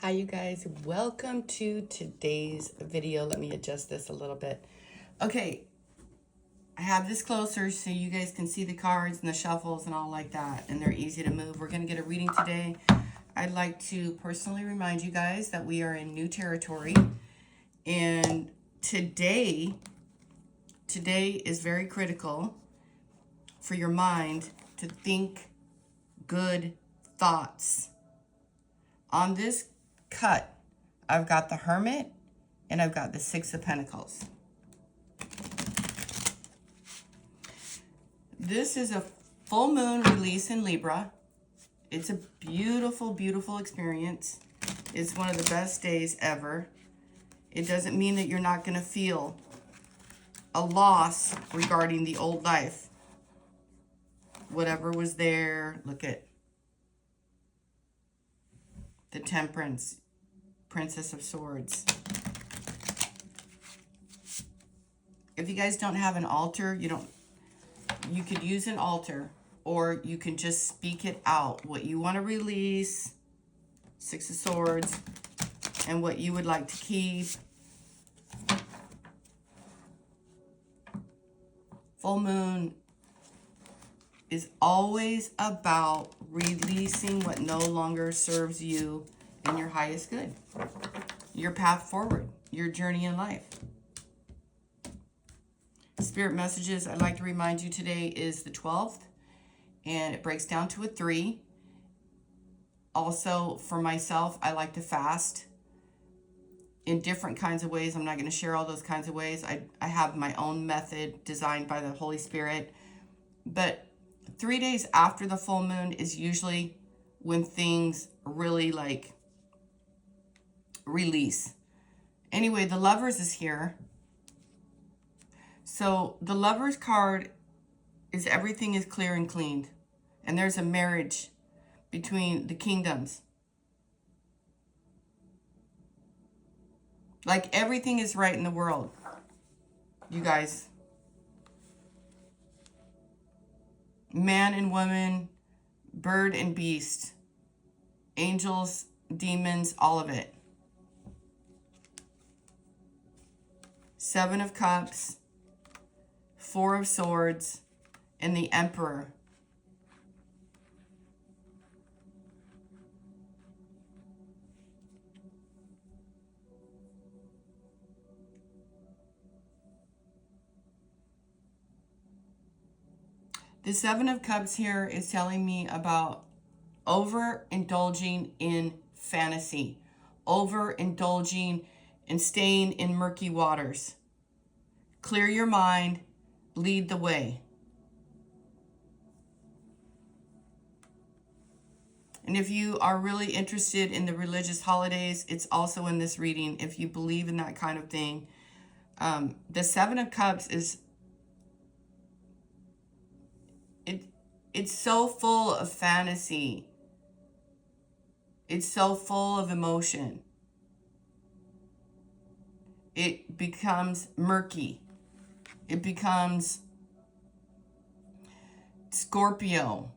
Hi, you guys. Welcome to today's video. Let me adjust this a little bit. Okay, I have this closer so you guys can see the cards and the shuffles and all like that, and they're easy to move. We're going to get a reading today. I'd like to personally remind you guys that we are in new territory, and today is very critical for your mind to think good thoughts. On this cut, I've got the Hermit and I've got the Six of Pentacles. This is a full moon release in Libra. It's a beautiful, beautiful experience. It's one of the best days ever. It doesn't mean that you're not going to feel a loss regarding the old life. Whatever was there, look at the Temperance, Princess of Swords. If you guys don't have an altar, you could use an altar, or you can just speak it out. What you want to release, Six of Swords, and what you would like to keep. Full moon is always about releasing what no longer serves you and your highest good. Your path forward, your journey in life. Spirit messages I'd like to remind you today is the 12th, and it breaks down to a 3. Also, for myself, I like to fast in different kinds of ways. I'm not going to share all those kinds of ways. I have my own method designed by the Holy Spirit. But 3 days after the full moon is usually when things really release. Anyway, the Lovers is here. So the Lovers card is everything is clear and cleaned. And there's a marriage between the kingdoms. Like everything is right in the world, you guys. Man and woman, bird and beast, angels, demons, all of it. 7 of Cups, 4 of Swords, and the Emperor. The 7 of Cups here is telling me about overindulging in fantasy, overindulging and staying in murky waters. Clear your mind, lead the way. And if you are really interested in the religious holidays, it's also in this reading. If you believe in that kind of thing, the 7 of Cups is it's so full of fantasy. It's so full of emotion. It becomes murky. It becomes Scorpio.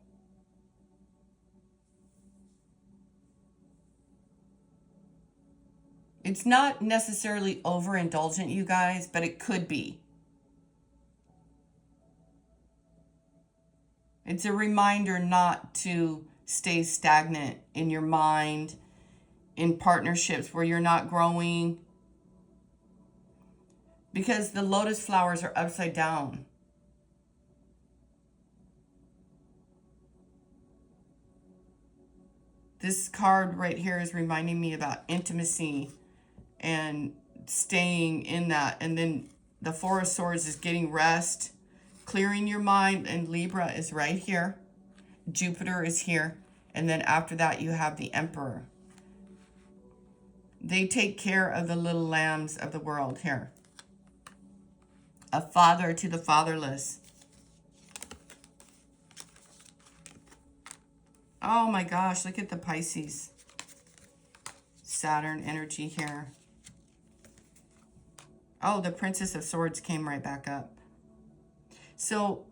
It's not necessarily overindulgent, you guys, but it could be. It's a reminder not to stay stagnant in your mind, in partnerships where you're not growing, because the lotus flowers are upside down. This card right here is reminding me about intimacy and staying in that. And then the 4 of Swords is getting rest, clearing your mind, and Libra is right here. Jupiter is here. And then after that, you have the Emperor. They take care of the little lambs of the world here. A father to the fatherless. Oh my gosh, look at the Pisces. Saturn energy here. Oh, the Princess of Swords came right back up. So,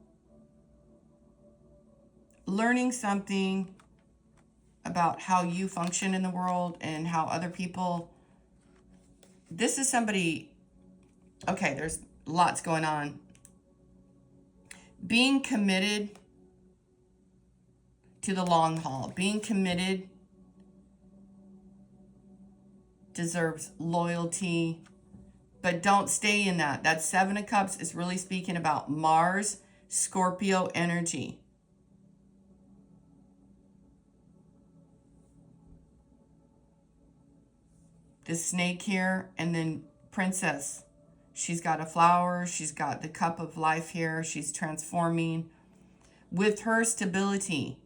learning something, about how you function in the world and how other people. This is somebody, okay, there's lots going on. Being committed to the long haul, being committed deserves loyalty, but don't stay in that. That Seven of Cups is really speaking about Mars, Scorpio energy. The snake here, and then Princess. She's got a flower. She's got the cup of life here. She's transforming with her stability.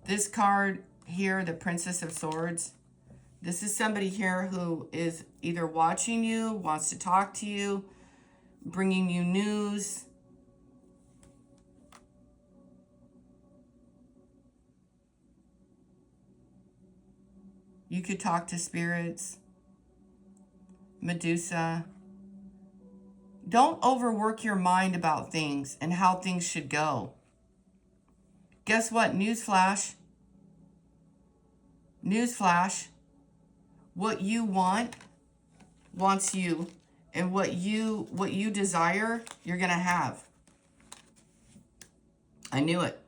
This card here, the Princess of Swords, this is somebody here who is either watching you, wants to talk to you, bringing you news. You could talk to spirits. Medusa. Don't overwork your mind about things and how things should go. Guess what? Newsflash. Newsflash. What you want wants you, and what you desire, you're going to have. I knew it.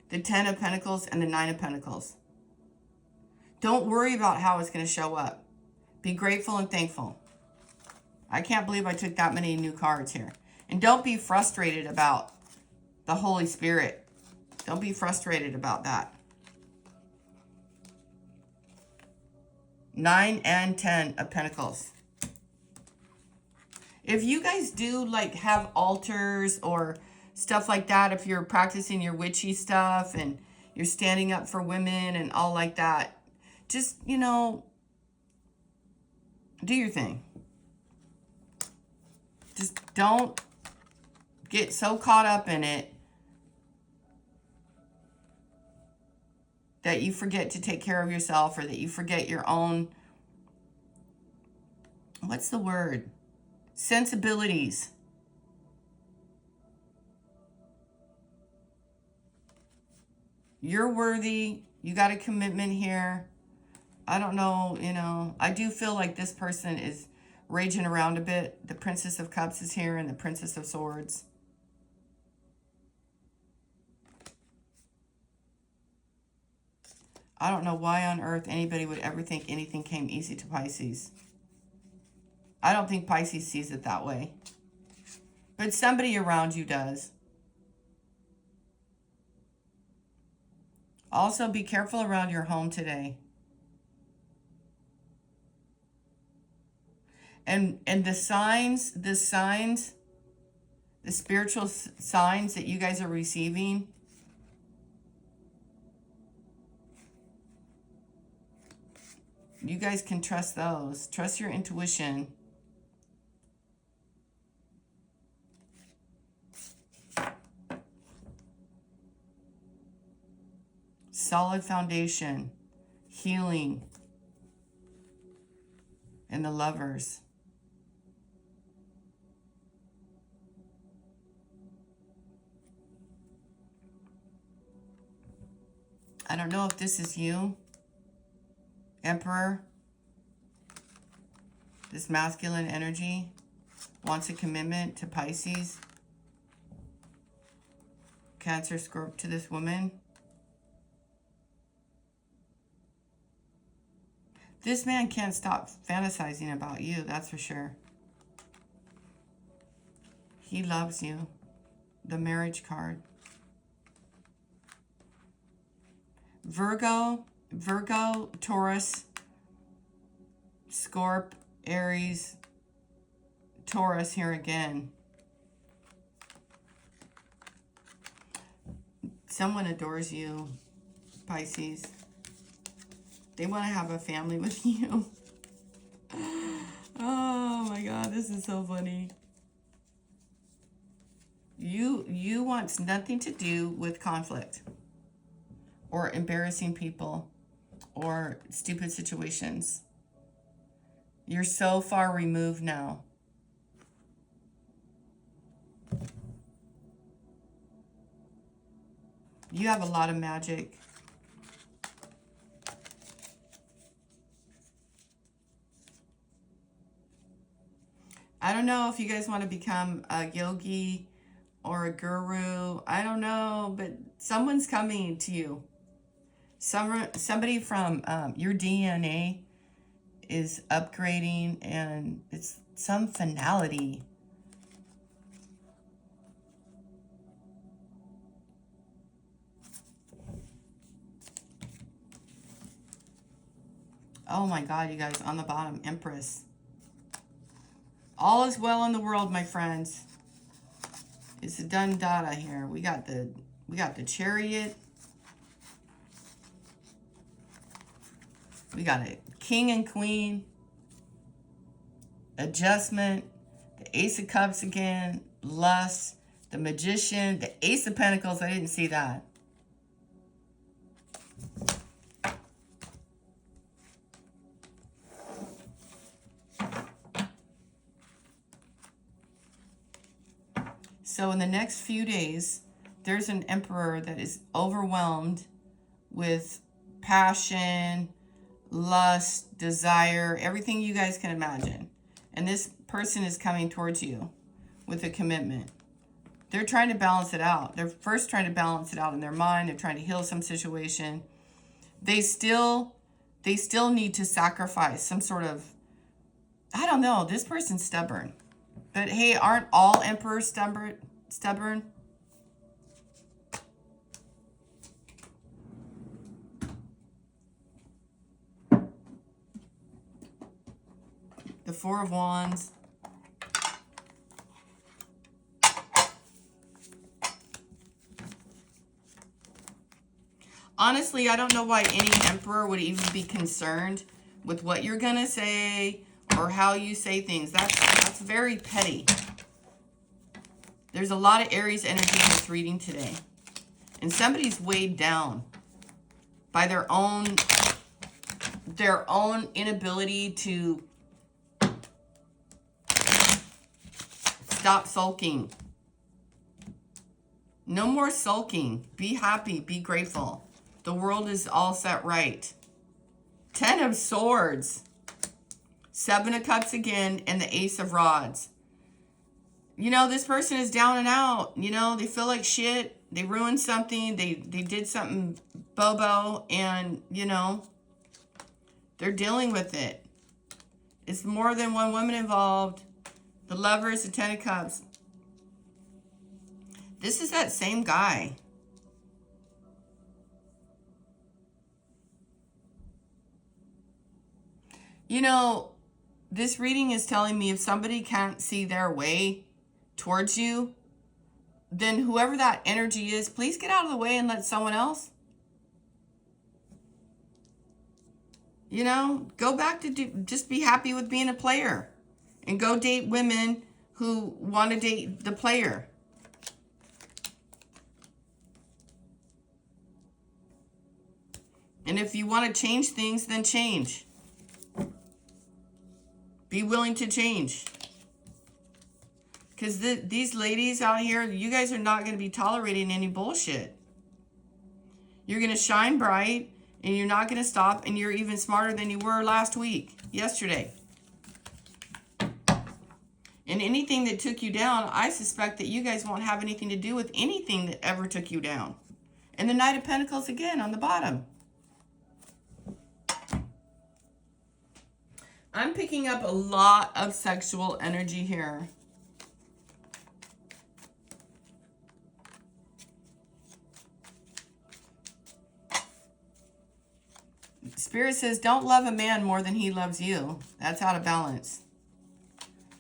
The 10 of Pentacles and the 9 of Pentacles. Don't worry about how it's going to show up. Be grateful and thankful. I can't believe I took that many new cards here. And don't be frustrated about the Holy Spirit. Don't be frustrated about that. 9 and 10 of Pentacles. If you guys do like have altars or stuff like that, if you're practicing your witchy stuff and you're standing up for women and all like that, just, you know, do your thing. Just don't get so caught up in it that you forget to take care of yourself, or that you forget your own, what's the word? Sensibilities. You're worthy. You got a commitment here. I don't know, you know, I do feel like this person is raging around a bit. The Princess of Cups is here and the Princess of Swords. I don't know why on earth anybody would ever think anything came easy to Pisces. I don't think Pisces sees it that way. But somebody around you does. Also, be careful around your home today. And the signs, the spiritual signs that you guys are receiving, you guys can trust those. Trust your intuition. Solid foundation, healing, and the Lovers. I don't know if this is you, Emperor. This masculine energy wants a commitment to Pisces. Cancer, Scorpio to this woman. This man can't stop fantasizing about you, that's for sure. He loves you. The Marriage card. Virgo, Taurus, Scorp, Aries, Taurus here again. Someone adores you, Pisces. They want to have a family with you. Oh my God, this is so funny. You want nothing to do with conflict or embarrassing people or stupid situations. You're so far removed now. You have a lot of magic. I don't know if you guys want to become a yogi or a guru. I don't know, but someone's coming to you. Somebody from your DNA is upgrading, and it's some finality. Oh my God, you guys, on the bottom, Empress. All is well in the world, my friends. It's a done data here. We got the Chariot. We got a King and Queen. Adjustment. The Ace of Cups again. Lust. The Magician. The Ace of Pentacles. I didn't see that. So in the next few days, there's an emperor that is overwhelmed with passion, lust, desire, everything you guys can imagine. And this person is coming towards you with a commitment. They're trying to balance it out. They're first trying to balance it out in their mind. They're trying to heal some situation. They still need to sacrifice some sort of, I don't know, this person's stubborn. But hey, aren't all emperors stubborn? The Four of Wands. Honestly, I don't know why any emperor would even be concerned with what you're going to say or how you say things. That's very petty. There's a lot of Aries energy in this reading today. And somebody's weighed down by their own inability to stop sulking. No more sulking. Be happy. Be grateful. The world is all set right. 10 of Swords. 7 of Cups again, and the Ace of Rods. You know, this person is down and out. You know, they feel like shit. They ruined something. They did something bobo, and, you know, they're dealing with it. It's more than one woman involved. The Lovers, the 10 of Cups. This is that same guy. You know, this reading is telling me if somebody can't see their way towards you, then whoever that energy is, please get out of the way and let someone else. You know, go back to just be happy with being a player. And go date women who want to date the player. And if you want to change things, then change. Be willing to change. Because these ladies out here, you guys are not going to be tolerating any bullshit. You're going to shine bright, and you're not going to stop, and you're even smarter than you were last week, yesterday. And anything that took you down, I suspect that you guys won't have anything to do with anything that ever took you down. And the Knight of Pentacles again on the bottom. I'm picking up a lot of sexual energy here. Spirit says, don't love a man more than he loves you. That's out of balance.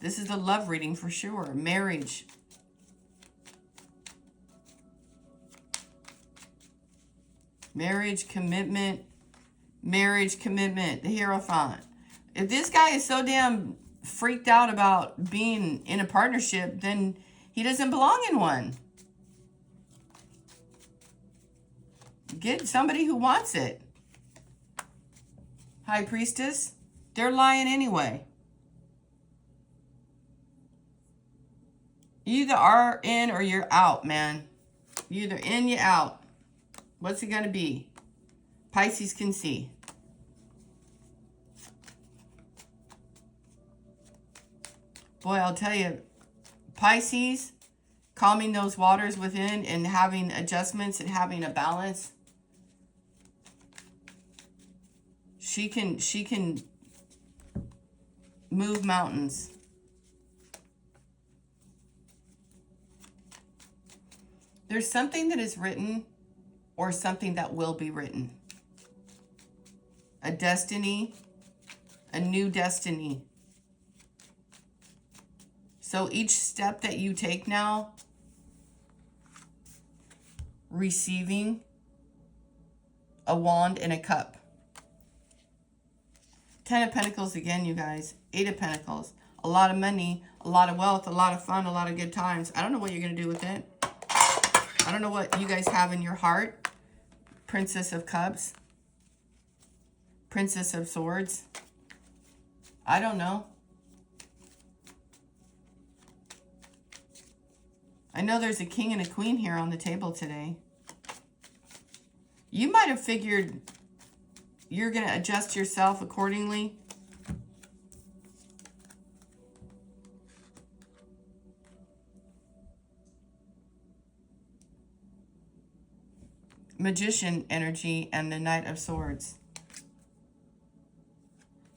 This is the love reading for sure. Marriage. Marriage, commitment. Marriage, commitment. The Hierophant. If this guy is so damn freaked out about being in a partnership, then he doesn't belong in one. Get somebody who wants it. High Priestess. They're lying anyway. You either are in or you're out, man. You're either in, you're out. What's it going to be? Pisces can see. Boy, I'll tell you, Pisces, calming those waters within and having adjustments and having a balance. She can move mountains. There's something that is written or something that will be written. A destiny, a new destiny. So each step that you take now, receiving a wand and a cup. 10 of Pentacles again, you guys. 8 of Pentacles. A lot of money, a lot of wealth, a lot of fun, a lot of good times. I don't know what you're going to do with it. I don't know what you guys have in your heart. Princess of Cups. Princess of Swords. I don't know. I know there's a king and a queen here on the table today. You might have figured you're going to adjust yourself accordingly. Magician energy and the Knight of Swords.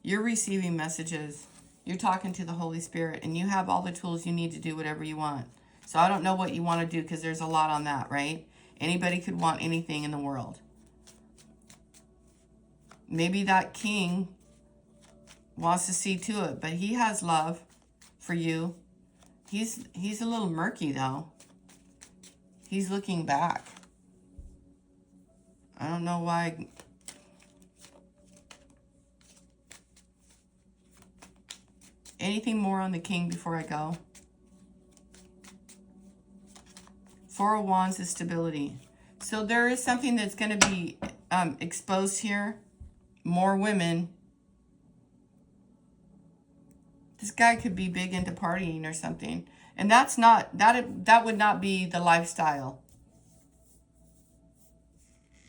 You're receiving messages. You're talking to the Holy Spirit, and you have all the tools you need to do whatever you want. So I don't know what you want to do because there's a lot on that, right? Anybody could want anything in the world. Maybe that king wants to see to it, but he has love for you. He's a little murky, though. He's looking back. I don't know why. Anything more on the king before I go? 4 of Wands is stability. So there is something that's going to be exposed here. More women. This guy could be big into partying or something. And that's not, that would not be the lifestyle.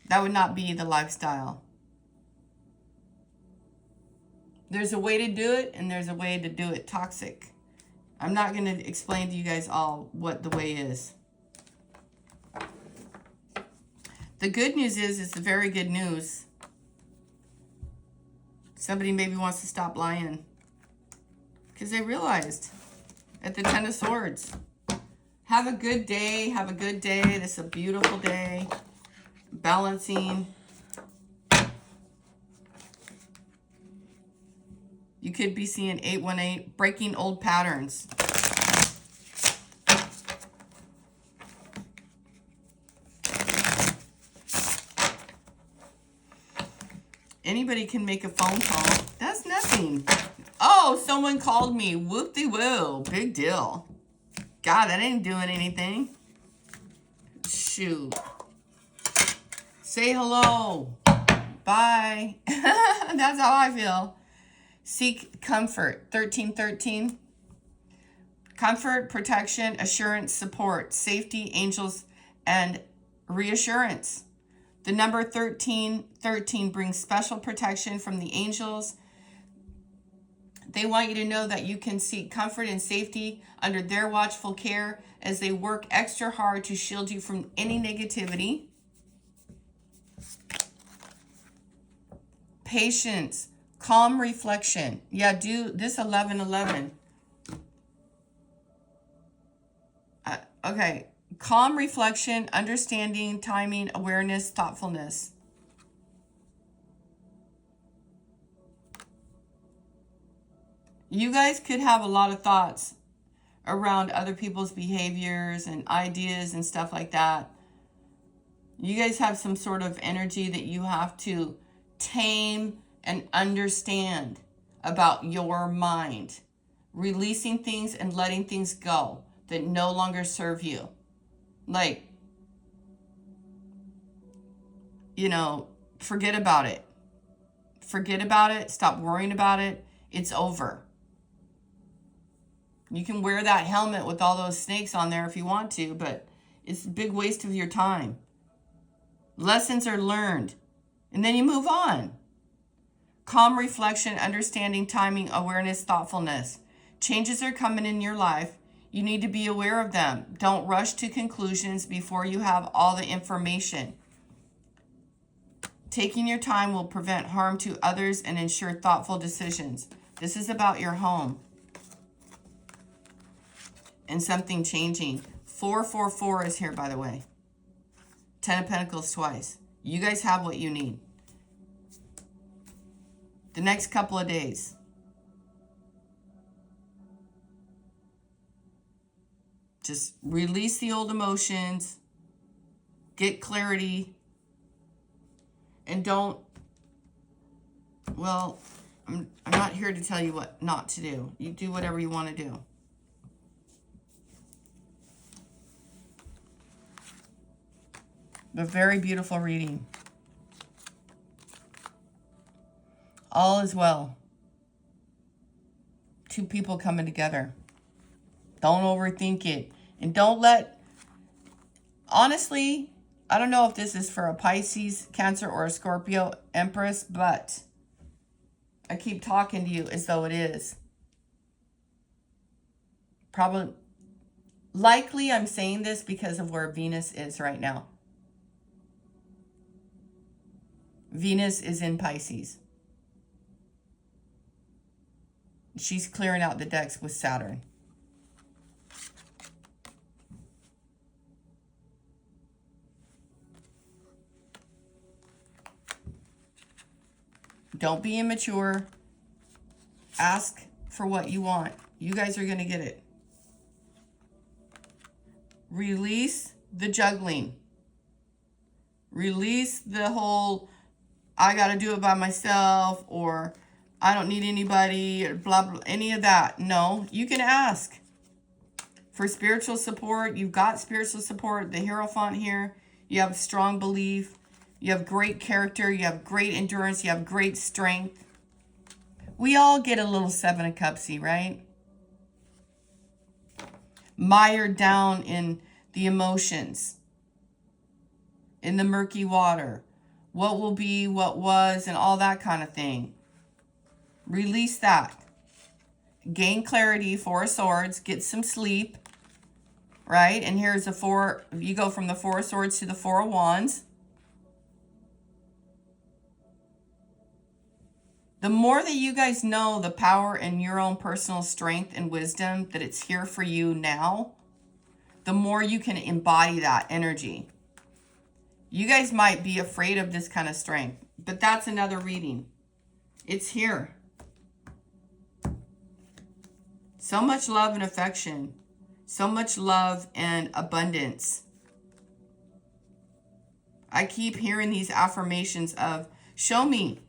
That would not be the lifestyle. There's a way to do it, and there's a way to do it toxic. I'm not going to explain to you guys all what the way is. The good news is, it's very good news. Somebody maybe wants to stop lying. Because they realized at the 10 of Swords. Have a good day. Have a good day. This is a beautiful day. Balancing. You could be seeing 818, breaking old patterns. Anybody can make a phone call. That's nothing. Oh, someone called me. Whoop-de-woo. Big deal. God, that ain't doing anything. Shoot. Say hello. Bye. That's how I feel. Seek comfort. 1313. Comfort, protection, assurance, support, safety, angels, and reassurance. The number 1313 brings special protection from the angels. They want you to know that you can seek comfort and safety under their watchful care as they work extra hard to shield you from any negativity. Patience, calm reflection. Yeah, do this 1111. Okay. Calm reflection, understanding, timing, awareness, thoughtfulness. You guys could have a lot of thoughts around other people's behaviors and ideas and stuff like that. You guys have some sort of energy that you have to tame and understand about your mind. Releasing things and letting things go that no longer serve you. Like, you know, forget about it. Forget about it. Stop worrying about it. It's over. You can wear that helmet with all those snakes on there if you want to, but it's a big waste of your time. Lessons are learned. And then you move on. Calm reflection, understanding, timing, awareness, thoughtfulness. Changes are coming in your life. You need to be aware of them. Don't rush to conclusions before you have all the information. Taking your time will prevent harm to others and ensure thoughtful decisions. This is about your home and something changing. 444 is here, by the way. 10 of Pentacles twice. You guys have what you need. The next couple of days. Just release the old emotions. Get clarity. And don't, well, I'm not here to tell you what not to do. You do whatever you want to do. A very beautiful reading. All is well. Two people coming together. Don't overthink it. And don't let, honestly, I don't know if this is for a Pisces, Cancer, or a Scorpio Empress, but I keep talking to you as though it is. Probably, likely I'm saying this because of where Venus is right now. Venus is in Pisces. She's clearing out the decks with Saturn. Don't be immature. Ask for what you want. You guys are going to get it. Release the juggling. Release the whole, I got to do it by myself, or I don't need anybody, or blah, blah, any of that. No, you can ask for spiritual support. You've got spiritual support. The Hierophant here. You have strong belief. You have great character. You have great endurance. You have great strength. We all get a little Seven of Cupsy, right? Mired down in the emotions, in the murky water. What will be, what was, and all that kind of thing. Release that. Gain clarity, Four of Swords. Get some sleep, right? And here's the four. You go from the Four of Swords to the Four of Wands. The more that you guys know the power in your own personal strength and wisdom, that it's here for you now, the more you can embody that energy. You guys might be afraid of this kind of strength, but that's another reading. It's here. So much love and affection. So much love and abundance. I keep hearing these affirmations of, show me.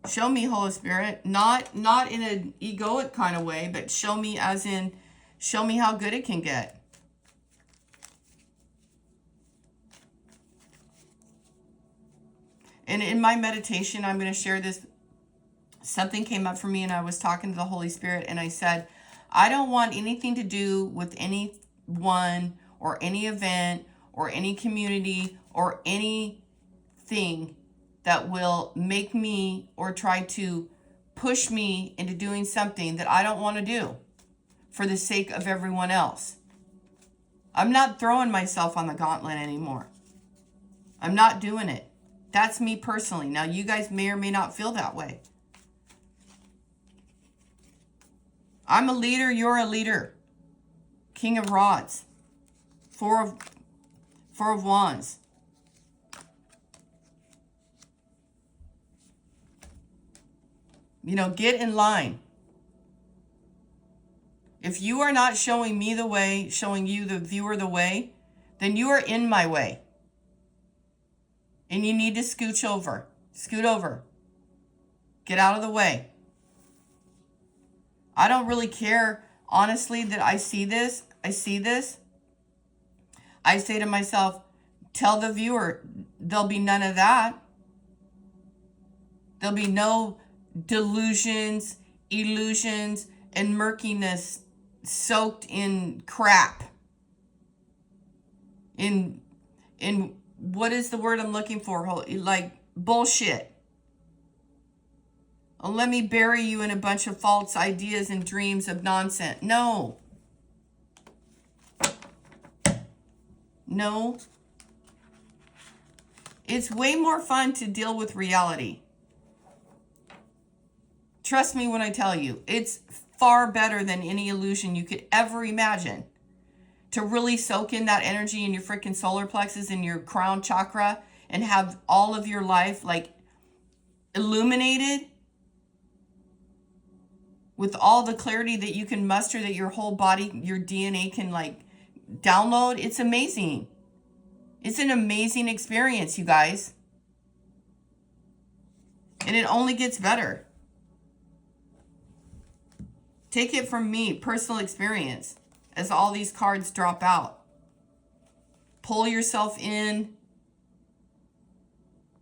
Show me, Holy Spirit. Not in an egoic kind of way, but show me as in, show me how good it can get. And in my meditation, I'm going to share this. Something came up for me and I was talking to the Holy Spirit and I said, I don't want anything to do with anyone or any event or any community or anything that will make me or try to push me into doing something that I don't want to do for the sake of everyone else. I'm not throwing myself on the gauntlet anymore. I'm not doing it. That's me personally. Now, you guys may or may not feel that way. I'm a leader. You're a leader. King of Rods. Four of Wands. You know, get in line. If you are not showing me the way, showing you, the viewer, the way, then you are in my way. And you need to scooch over. Scoot over. Get out of the way. I don't really care, honestly, that I see this. I see this. I say to myself, tell the viewer, there'll be none of that. There'll be no delusions, illusions, and murkiness soaked in crap. In in, what is the word I'm looking for? Like bullshit. Oh, let me bury you in a bunch of false ideas and dreams of nonsense. No. No. It's way more fun to deal with reality. Trust me when I tell you, it's far better than any illusion you could ever imagine. To really soak in that energy in your freaking solar plexus and your crown chakra and have all of your life like illuminated with all the clarity that you can muster, that your whole body, your DNA can like download. It's amazing. It's an amazing experience, you guys. And it only gets better. Take it from me, personal experience, as all these cards drop out. Pull yourself in.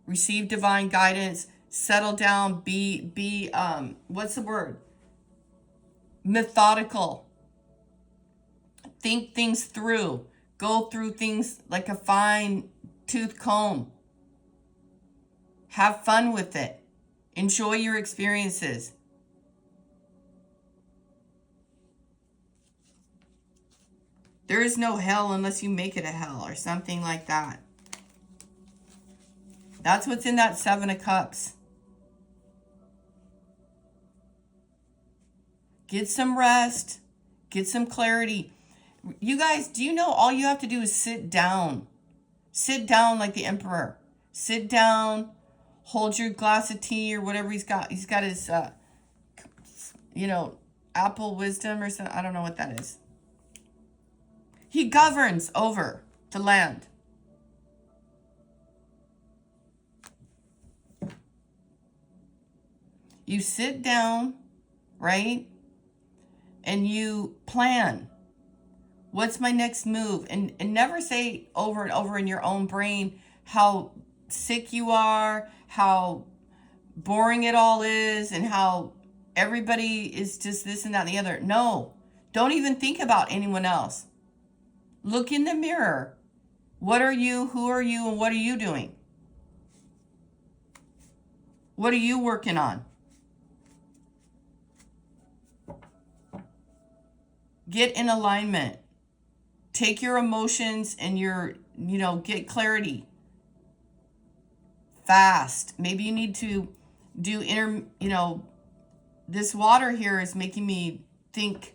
Receive divine guidance. Settle down. Be what's the word? Methodical. Think things through. Go through things like a fine tooth comb. Have fun with it. Enjoy your experiences. There is no hell unless you make it a hell or something like that. That's what's in that Seven of Cups. Get some rest. Get some clarity. You guys, do you know all you have to do is sit down? Sit down like the emperor. Sit down. Hold your glass of tea or whatever he's got. He's got his, apple wisdom or something. I don't know what that is. He governs over the land. You sit down, right? And you plan. What's my next move? And never say over and over in your own brain how sick you are, how boring it all is, and how everybody is just this and that and the other. No, don't even think about anyone else. Look in the mirror. What are you? Who are you? And what are you doing? What are you working on? Get in alignment. Take your emotions and get clarity. Fast. Maybe you need to do this water here is making me think.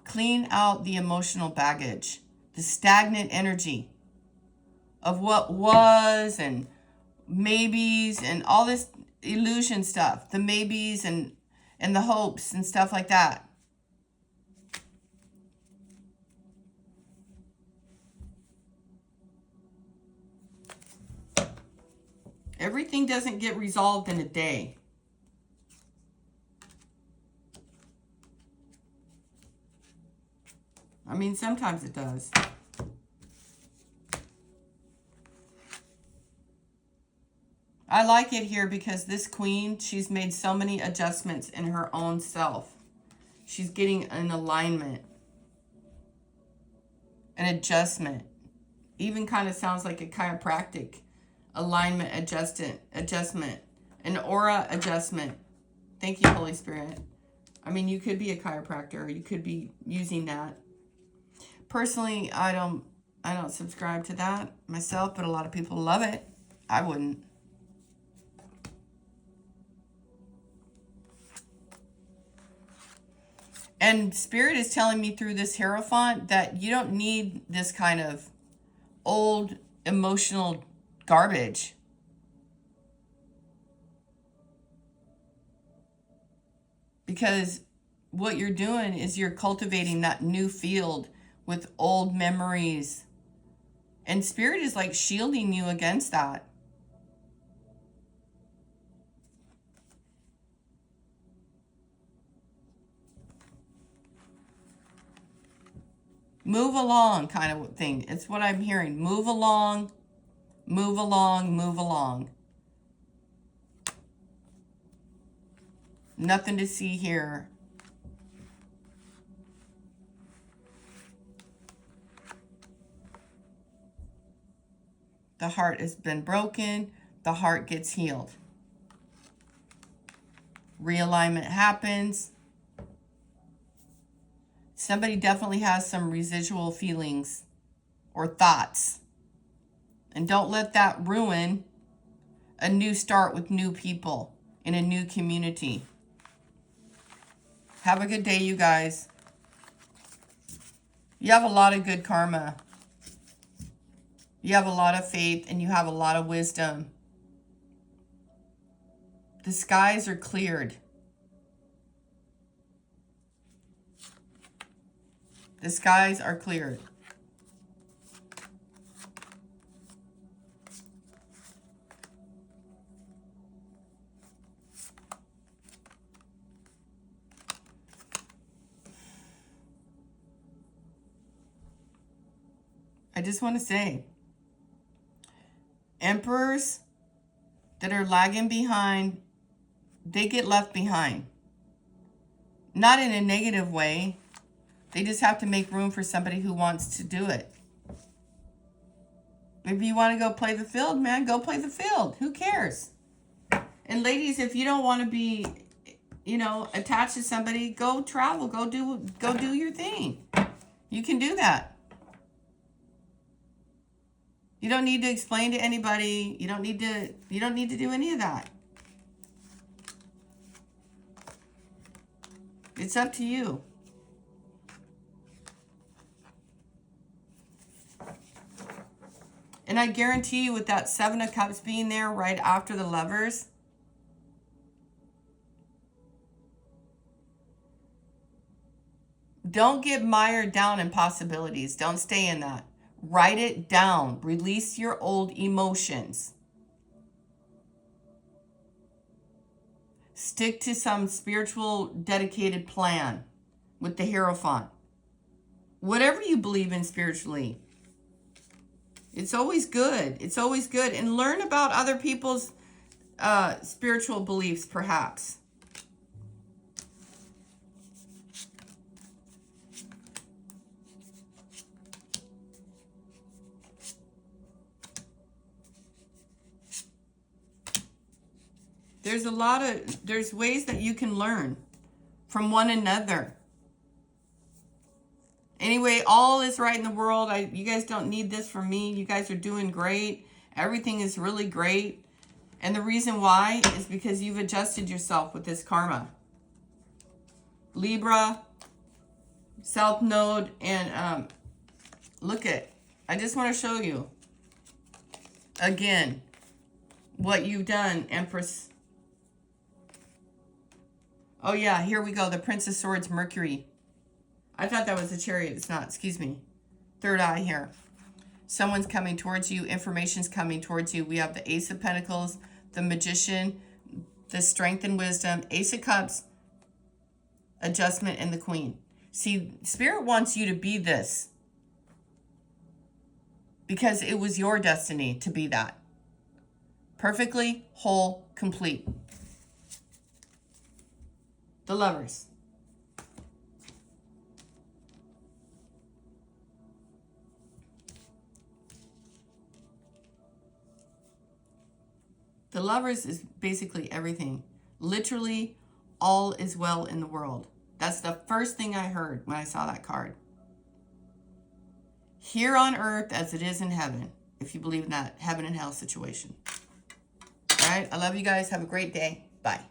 Clean out the emotional baggage, the stagnant energy of what was and maybes and all this illusion stuff, the maybes and the hopes and stuff like that. Everything doesn't get resolved in a day. I mean, sometimes it does. I like it here because this queen, she's made so many adjustments in her own self. She's getting an alignment, an adjustment. Even kind of sounds like a chiropractic alignment adjustment, an aura adjustment. Thank you, Holy Spirit. I mean, you could be a chiropractor. You could be using that. Personally, I don't subscribe to that myself, but a lot of people love it. I wouldn't. And Spirit is telling me through this Hierophant that you don't need this kind of old emotional garbage. Because what you're doing is you're cultivating that new field with old memories. And Spirit is like shielding you against that. Move along kind of thing. It's what I'm hearing. Move along, move along, move along. Nothing to see here. The heart has been broken. The heart gets healed. Realignment happens. Somebody definitely has some residual feelings or thoughts. And don't let that ruin a new start with new people in a new community. Have a good day, you guys. You have a lot of good karma. You have a lot of faith and you have a lot of wisdom. The skies are cleared. The skies are cleared. I just want to say, emperors that are lagging behind, they get left behind. Not in a negative way. They just have to make room for somebody who wants to do it. If you want to go play the field, man, go play the field. Who cares? And ladies, if you don't want to be, attached to somebody, go travel. Go do your thing. You can do that. You don't need to explain to anybody. You don't need to do any of that. It's up to you. And I guarantee you, with that Seven of Cups being there right after the Lovers, don't get mired down in possibilities. Don't stay in that. Write it down. Release your old emotions. Stick to some spiritual dedicated plan with the Hierophant. Whatever you believe in spiritually. It's always good. It's always good. And learn about other people's spiritual beliefs, perhaps. There's ways that you can learn from one another. Anyway, all is right in the world. You guys don't need this from me. You guys are doing great. Everything is really great. And the reason why is because you've adjusted yourself with this karma. Libra, South Node, and I just want to show you again what you've done, Empress. Oh yeah, here we go. The Prince of Swords, Mercury. I thought that was a Chariot. It's not. Excuse me. Third eye here. Someone's coming towards you. Information's coming towards you. We have the Ace of Pentacles, the Magician, the Strength and Wisdom, Ace of Cups, Adjustment, and the Queen. See, Spirit wants you to be this because it was your destiny to be that. Perfectly, whole, complete. The Lovers. The Lovers is basically everything. Literally, all is well in the world. That's the first thing I heard when I saw that card. Here on earth as it is in heaven, if you believe in that heaven and hell situation. All right, I love you guys. Have a great day. Bye.